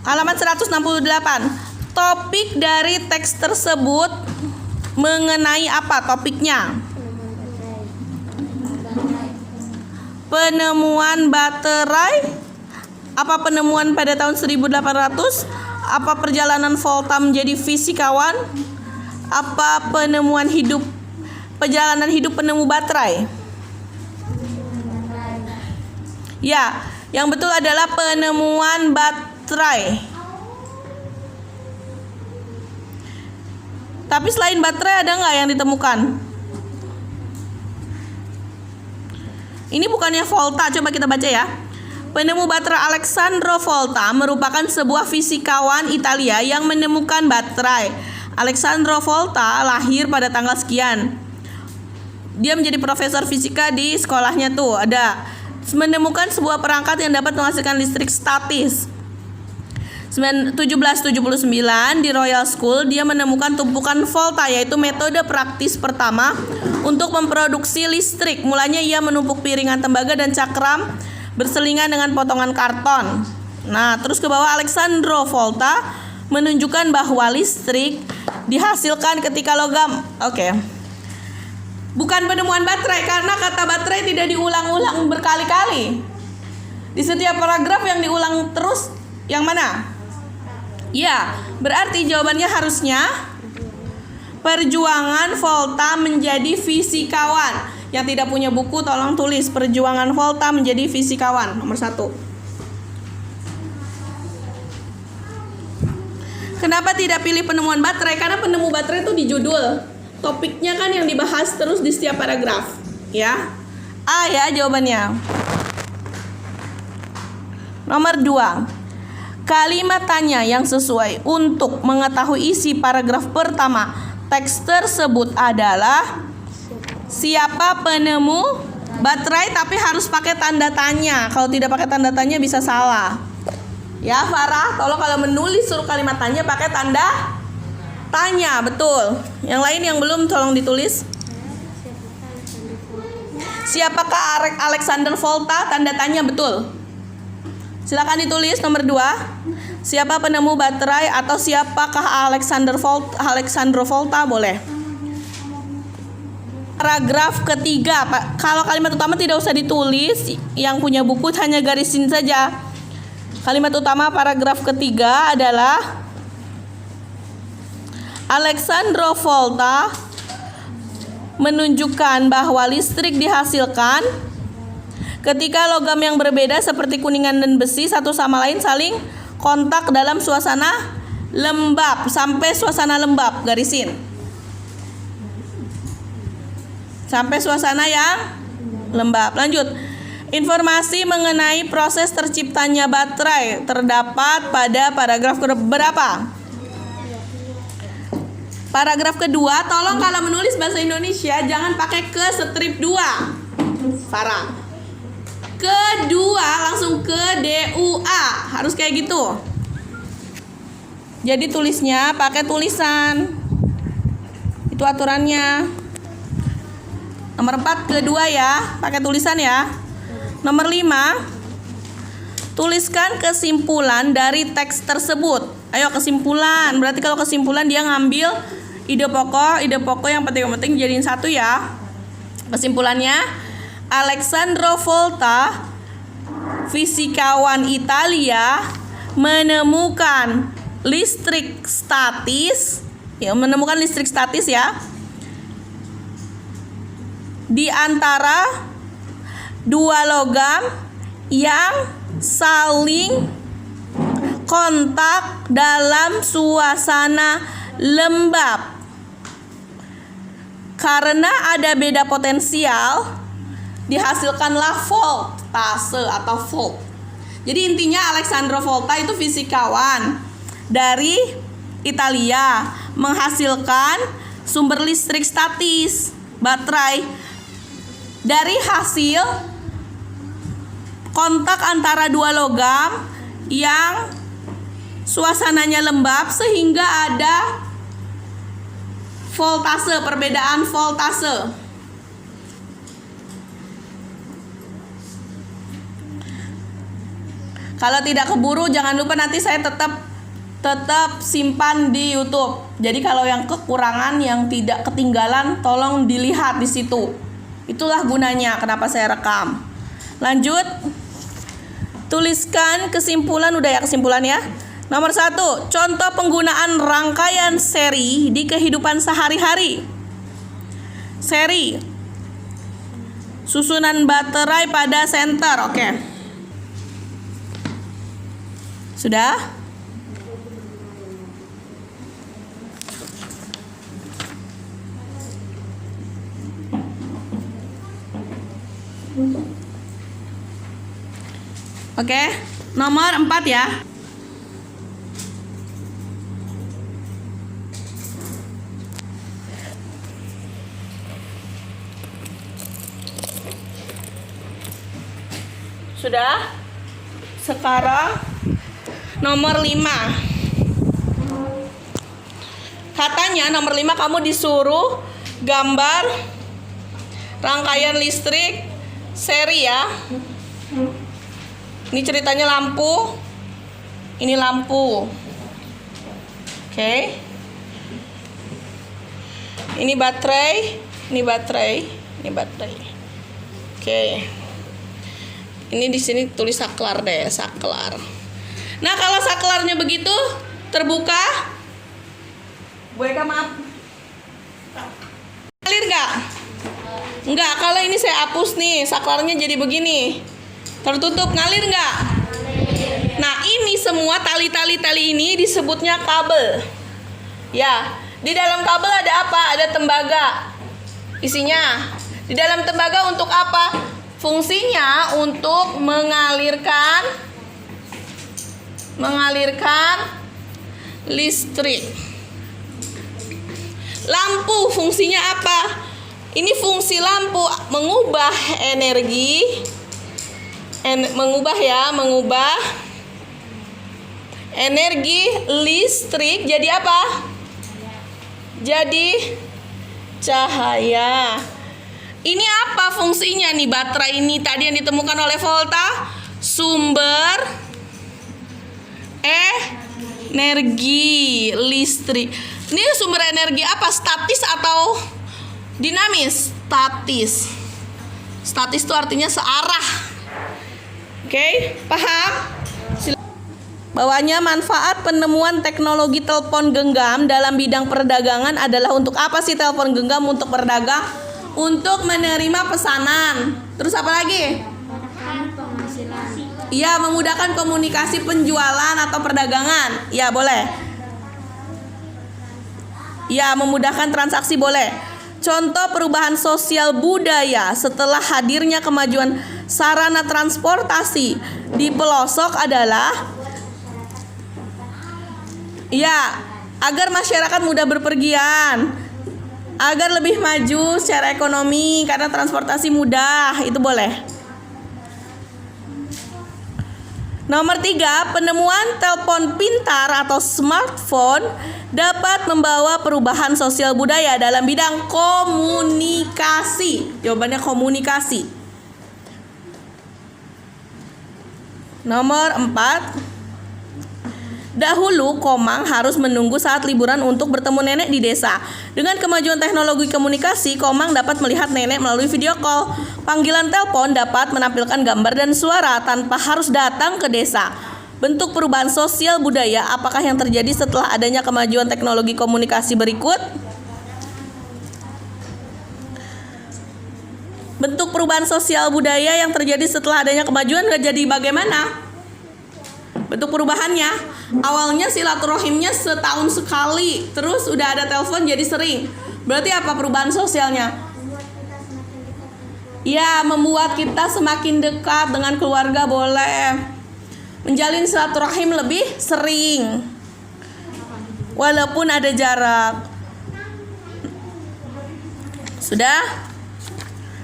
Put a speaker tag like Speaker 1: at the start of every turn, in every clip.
Speaker 1: Halaman 168. Topik dari teks tersebut mengenai apa topiknya? Penemuan baterai. Apa penemuan pada tahun 1800? Apa perjalanan Volta menjadi fisikawan? Apa perjalanan hidup penemu baterai? Ya, yang betul adalah penemuan baterai. Tapi selain baterai ada nggak yang ditemukan? Ini bukannya Volta, coba kita baca ya. Penemu baterai Alessandro Volta merupakan sebuah fisikawan Italia yang menemukan baterai. Alessandro Volta lahir pada tanggal sekian. Dia menjadi profesor fisika di sekolahnya tuh. Ada menemukan sebuah perangkat yang dapat menghasilkan listrik statis. 1779 di Royal School dia menemukan tumpukan volta, yaitu metode praktis pertama untuk memproduksi listrik. Mulanya ia menumpuk piringan tembaga dan cakram berselingan dengan potongan karton. Nah, terus ke bawah Alessandro Volta menunjukkan bahwa listrik dihasilkan ketika logam. Oke. Bukan penemuan baterai, karena kata baterai tidak diulang-ulang berkali-kali. Di setiap paragraf yang diulang terus yang mana? Ya, berarti jawabannya harusnya perjuangan Volta menjadi fisikawan. Yang tidak punya buku tolong tulis perjuangan Volta menjadi fisikawan nomor 1. Kenapa tidak pilih penemuan baterai? Karena penemu baterai itu di judul. Topiknya kan yang dibahas terus di setiap paragraf, ya. A ya jawabannya. Nomor 2. Kalimat tanya yang sesuai untuk mengetahui isi paragraf pertama teks tersebut adalah siapa penemu baterai, tapi harus pakai tanda tanya. Kalau tidak pakai tanda tanya bisa salah. Ya Farah, tolong kalau menulis suruh kalimat tanya pakai tanda tanya, betul. Yang lain yang belum tolong ditulis. Siapakah Alessandro Volta? Tanda tanya, betul. Silakan ditulis nomor 2. Siapa penemu baterai atau siapakah Alessandro Volta? Boleh. Paragraf ketiga, Pak. Kalau kalimat utama tidak usah ditulis, yang punya buku hanya garisin saja. Kalimat utama paragraf ketiga adalah Alessandro Volta menunjukkan bahwa listrik dihasilkan ketika logam yang berbeda seperti kuningan dan besi satu sama lain saling kontak dalam suasana lembab. Sampai suasana lembab, garisin. Sampai suasana yang lembab. Lanjut. Informasi mengenai proses terciptanya baterai terdapat pada paragraf berapa? Paragraf kedua. Tolong kalau menulis bahasa Indonesia jangan pakai ke strip 2. Farah. Kedua langsung ke DUA. Harus kayak gitu. Jadi tulisnya pakai tulisan. Itu aturannya. Nomor 4 kedua ya, pakai tulisan ya. Nomor 5, tuliskan kesimpulan dari teks tersebut. Ayo kesimpulan. Berarti kalau kesimpulan dia ngambil ide pokok yang penting-penting jadiin satu ya. Kesimpulannya, Alessandro Volta, fisikawan Italia, menemukan listrik statis. Ya, menemukan listrik statis ya. Di antara dua logam yang saling kontak dalam suasana lembab. Karena ada beda potensial, dihasilkanlah voltase atau volt. Jadi intinya Alessandro Volta itu fisikawan dari Italia, menghasilkan sumber listrik statis, baterai, dari hasil kontak antara dua logam yang suasananya lembab sehingga ada voltase, perbedaan voltase. Kalau tidak keburu, jangan lupa nanti saya tetap simpan di YouTube. Jadi kalau yang kekurangan, yang tidak ketinggalan, tolong dilihat di situ. Itulah gunanya kenapa saya rekam. Lanjut. Tuliskan kesimpulan, udah ya kesimpulan ya. Nomor 1, contoh penggunaan rangkaian seri di kehidupan sehari-hari. Seri, susunan baterai pada senter, oke. Sudah? Oke, nomor 4 ya. Sudah? Sekarang nomor 5. Katanya nomor 5 kamu disuruh gambar rangkaian listrik seri ya. Ini ceritanya lampu. Ini lampu. Oke. Ini baterai, ini baterai, ini baterai. Oke. Ini di sini tulis saklar deh, saklar. Nah, kalau saklarnya begitu terbuka, maaf. Ngalir nggak? Enggak, kalau ini saya hapus nih, saklarnya jadi begini. Tertutup, ngalir nggak? Nah, ini semua tali-tali ini disebutnya kabel. Ya, di dalam kabel ada apa? Ada tembaga. Isinya. Di dalam tembaga untuk apa? Fungsinya untuk mengalirkan listrik. Lampu fungsinya apa? Ini fungsi lampu mengubah energi, mengubah energi listrik jadi apa? Jadi cahaya. Ini apa fungsinya nih baterai ini tadi yang ditemukan oleh Volta? Sumber energi listrik. Ini sumber energi apa? Statis atau dinamis? Statis. Statis itu artinya searah. Oke, paham? Bawahnya manfaat penemuan teknologi telepon genggam dalam bidang perdagangan adalah untuk apa sih telepon genggam? Untuk berdagang, untuk menerima pesanan. Terus apa lagi? Iya, memudahkan komunikasi penjualan atau perdagangan. Ya, boleh. Ya, memudahkan transaksi boleh. Contoh perubahan sosial budaya setelah hadirnya kemajuan sarana transportasi di pelosok adalah ya, agar masyarakat mudah berpergian, agar lebih maju secara ekonomi karena transportasi mudah, itu boleh. Nomor 3, penemuan telepon pintar atau smartphone dapat membawa perubahan sosial budaya dalam bidang komunikasi. Jawabannya komunikasi. Nomor 4, dahulu Komang harus menunggu saat liburan untuk bertemu nenek di desa. Dengan kemajuan teknologi komunikasi, Komang dapat melihat nenek melalui video call. Panggilan telepon dapat menampilkan gambar dan suara tanpa harus datang ke desa. Bentuk perubahan sosial budaya apakah yang terjadi setelah adanya kemajuan teknologi komunikasi berikut? Bentuk perubahan sosial budaya yang terjadi setelah adanya kemajuan jadi bagaimana? Bentuk perubahannya, awalnya silaturahimnya setahun sekali, terus udah ada telepon jadi sering. Berarti apa perubahan sosialnya? Ya, membuat kita semakin dekat dengan keluarga boleh. Menjalin silaturahim lebih sering, walaupun ada jarak. Sudah?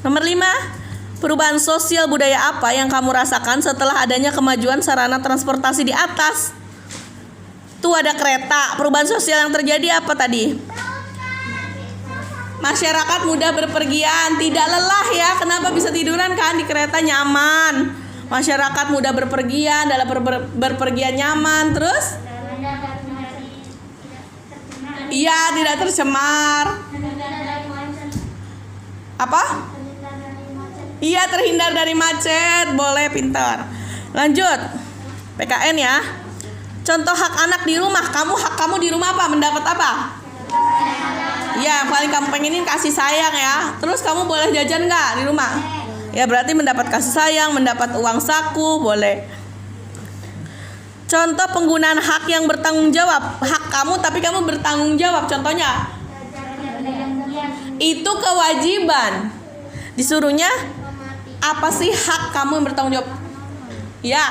Speaker 1: Nomor 5, perubahan sosial budaya apa yang kamu rasakan setelah adanya kemajuan sarana transportasi di atas? Tuh ada kereta. Perubahan sosial yang terjadi apa tadi? Masyarakat mudah berpergian, tidak lelah ya. Kenapa bisa tiduran kan di kereta, nyaman. Masyarakat mudah berpergian, dalam berpergian nyaman. Terus? Iya, tidak tercemar. Apa? Iya, terhindar dari macet. Boleh, pintar. Lanjut. PKN ya. Contoh hak anak di rumah. Hak kamu di rumah apa? Mendapat apa? Ya, yang paling kamu pengenin kasih sayang ya. Terus kamu boleh jajan nggak di rumah? Ya, berarti mendapat kasih sayang, mendapat uang saku, boleh. Contoh penggunaan hak yang bertanggung jawab. Hak kamu tapi kamu bertanggung jawab. Contohnya? Itu kewajiban. Disuruhnya apa sih hak kamu yang bertanggung jawab? Ya,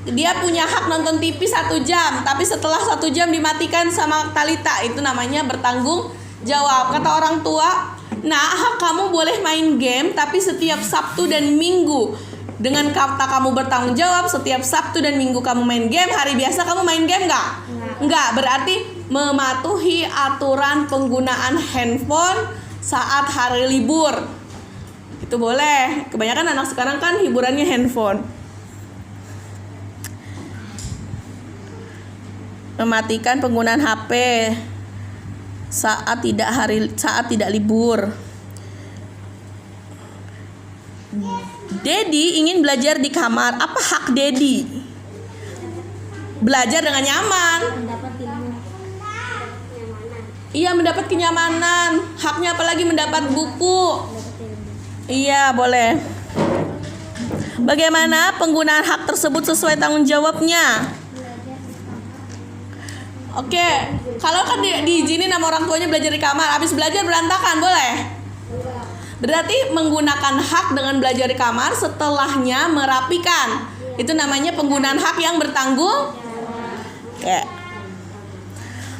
Speaker 1: dia punya hak nonton TV 1 jam, tapi setelah 1 jam dimatikan sama Talita. Itu namanya bertanggung jawab. Kata orang tua, nah hak kamu boleh main game, tapi setiap Sabtu dan Minggu. Dengan kata kamu bertanggung jawab, setiap Sabtu dan Minggu kamu main game. Hari biasa kamu main game nggak? Nggak, berarti mematuhi aturan penggunaan handphone saat hari libur. Itu boleh. Kebanyakan anak sekarang kan hiburannya handphone. Mematikan penggunaan HP saat tidak libur. Dedi ingin belajar di kamar. Apa hak Dedi? Belajar dengan nyaman. Iya, mendapat kenyamanan. Haknya apalagi mendapat buku. Iya, boleh. Bagaimana penggunaan hak tersebut sesuai tanggung jawabnya? Oke, kalau kan diizinin sama orang tuanya belajar di kamar, habis belajar berantakan, boleh? Berarti menggunakan hak dengan belajar di kamar, setelahnya merapikan. Itu namanya penggunaan hak yang bertanggung. Oke.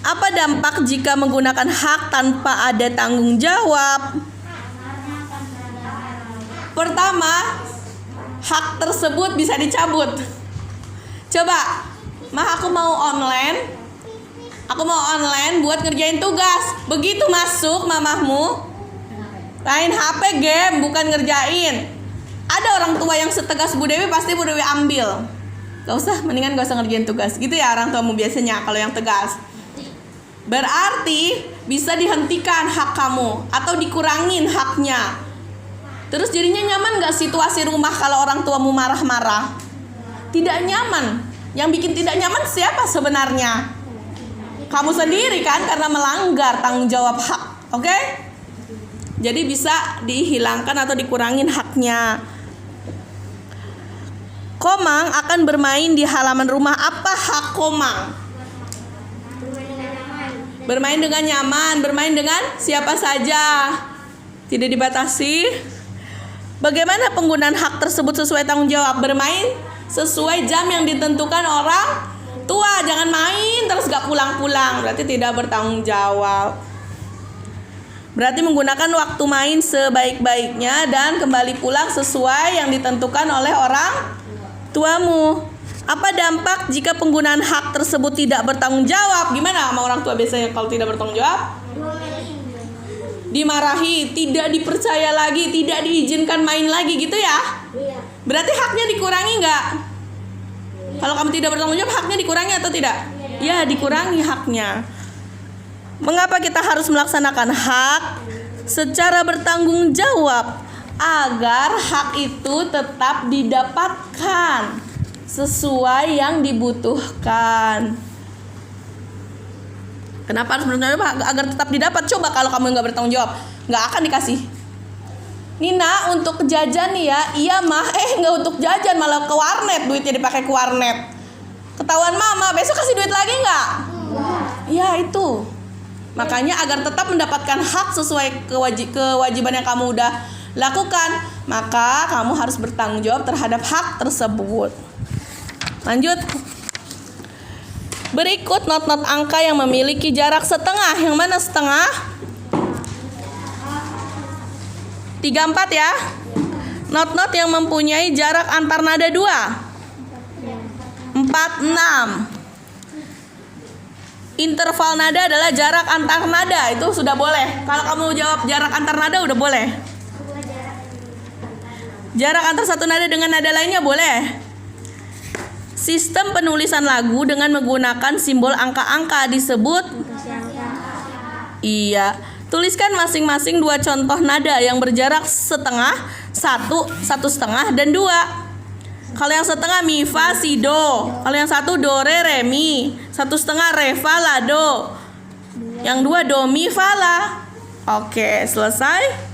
Speaker 1: Apa dampak jika menggunakan hak tanpa ada tanggung jawab? Pertama, hak tersebut bisa dicabut. Coba, aku mau online buat ngerjain tugas. Begitu masuk mamahmu, main HP game, bukan ngerjain. Ada orang tua yang setegas Bu Dewi, pasti Bu Dewi ambil. Mendingan gak usah ngerjain tugas. Gitu ya orang tuamu biasanya kalau yang tegas. Berarti bisa dihentikan hak kamu atau dikurangin haknya. Terus jadinya nyaman gak situasi rumah kalau orang tuamu marah-marah? Tidak nyaman. Yang bikin tidak nyaman siapa sebenarnya? Kamu sendiri kan, karena melanggar tanggung jawab hak. Oke? Jadi bisa dihilangkan atau dikurangin haknya. Komang akan bermain di halaman rumah. Apa hak Komang? Bermain dengan nyaman. Bermain dengan siapa saja. Tidak dibatasi. Bagaimana penggunaan hak tersebut sesuai tanggung jawab? Bermain sesuai jam yang ditentukan orang tua. Jangan main terus gak pulang-pulang, berarti tidak bertanggung jawab. Berarti menggunakan waktu main sebaik-baiknya dan kembali pulang sesuai yang ditentukan oleh orang tuamu. Apa dampak jika penggunaan hak tersebut tidak bertanggung jawab? Gimana sama orang tua biasanya kalau tidak bertanggung jawab? Dimarahi, tidak dipercaya lagi, tidak diizinkan main lagi gitu ya? Berarti haknya dikurangi nggak? Kalau kamu tidak bertanggung jawab, haknya dikurangi atau tidak? Ya, dikurangi haknya. Mengapa kita harus melaksanakan hak secara bertanggung jawab? Agar hak itu tetap didapatkan sesuai yang dibutuhkan. Kenapa harus bertanggung jawab? Agar tetap didapat. Coba kalau kamu nggak bertanggung jawab, nggak akan dikasih. Nina, untuk jajan nih ya. Iya mah, nggak untuk jajan, malah ke warnet, duitnya dipakai ke warnet. Ketahuan mama, besok kasih duit lagi nggak? Ya itu. Makanya agar tetap mendapatkan hak sesuai kewajiban yang kamu udah lakukan, maka kamu harus bertanggung jawab terhadap hak tersebut. Lanjut. Berikut not-not angka yang memiliki jarak setengah. Yang mana setengah? 34 ya. Not-not yang mempunyai jarak antar nada 2. 4, 6. Interval nada adalah jarak antar nada. Itu sudah boleh. Kalau kamu jawab jarak antar nada udah boleh. Jarak antar satu nada dengan nada lainnya boleh. Sistem penulisan lagu dengan menggunakan simbol angka-angka disebut. Iya. Tuliskan masing-masing 2 contoh nada yang berjarak setengah, 1, 1,5, dan 2. Kalau yang setengah mi, fa, si, do. Kalau yang 1 do, re, re, mi. 1,5 re, fa, la, do. Yang 2 do, mi, fa, la. Oke, selesai.